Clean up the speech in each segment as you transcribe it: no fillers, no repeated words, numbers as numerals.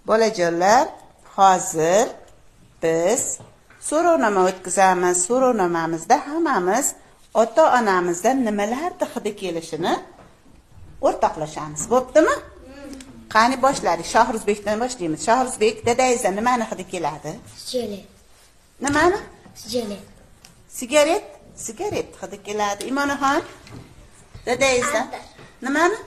Bolajonlar, hozir biz so'rovnoma o'tkazamiz. So'rovnomamizda hammamiz ota-onamizdan nimalarni hidi kelishini o'rtoqlashamiz. Bo'ptimi? Qani boshladik. Shohruzbekdan boshlaymiz. Shohruzbek, dadangizdan nimani hidi keladi? Sigaret. Nimani? Sigaret. Sigaret? Sigaret hidi keladi. Imonaxon, dadangizdan nimani?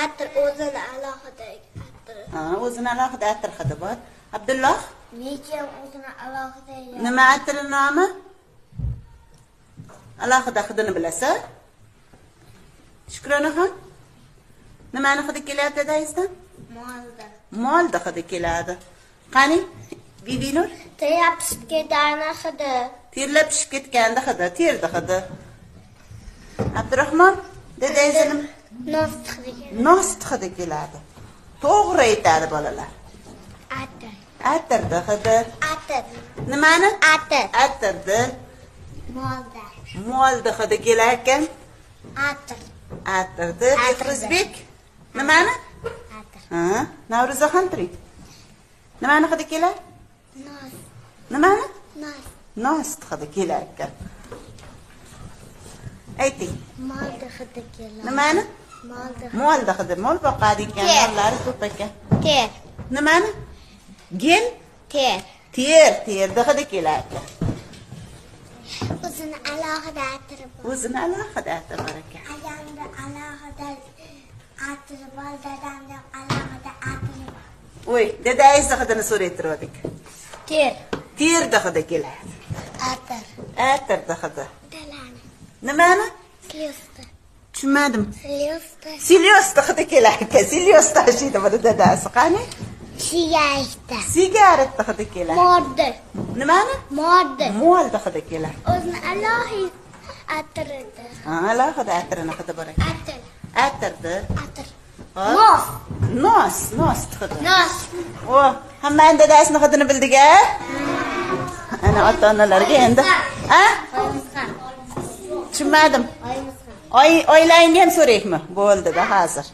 Atir o'zini alohida atir. Ha, o'zini alohida atir hidi bor. Abdulloh, Lekin o'zini alohida. nima atiri nomi? Alohida hidini bilasan? Shukronaxon, nimani hidi kelyapti dadangizdan? Molda. Molda hidi keladi. Qani, Bibinur? Tayapsib ketgani hidi. Terlab pishib ketganda hidi, terdi hidi. Abdurahmon, dadangizdan Nost hidi. nost hidi keladi. To'g'ri aytadi bolalar. Atir. Atirdi hidi. Atir. Nimani? Atir. Atirdi. Molda. Molda hidi kelar ekan. Atir. Atirdi. Atirdi. Behruzbek, nimani? Atir. Ha, Navro'zaxon turing. Nimani hidi kelar? Nost. Nimani? Nost. Nost hidi kelar ekan. Ayting. Molda hidi keladi. Nimani? Molda. Molda hidi. Mol boqadigan mollari ko'p ekan. Ter. Nimani? Gel? Ter. Terdi hidi kelar ekan. O'zini alohida atiri bor. O'zini alohida atiri bor ekan. Ayamda alohida atiri bor, dadamda alohida atiri bor. Voy, dadangizni hidini so'raytirdik. Ter. Terdi hidi keladi. Atir. Atirdi hidi. Dalani. Nimani? Silyosta. Tushunmadim. Silyosta. Silyosta hidi kelar ekan. Silyosta tashiydi buni dadasi. Qani? Sigaretda. Sigaretda hidi kelar. Modda. Nimani? Modda. Molda hidi kelar. O'zini alohida atirdi. Ha, alohida atirini hidi bor ekan. Atir. Atirdi. Atir. Hop. Nos. Nos hidi. Nos. O, hamma dadasini hidini bildik-a? Ana ota-onalarga endi. Ha? Oyimizdan. Tushunmadim. Oyimizdan. Oilangni ham so'raymi? Bo'ldi-da hozir.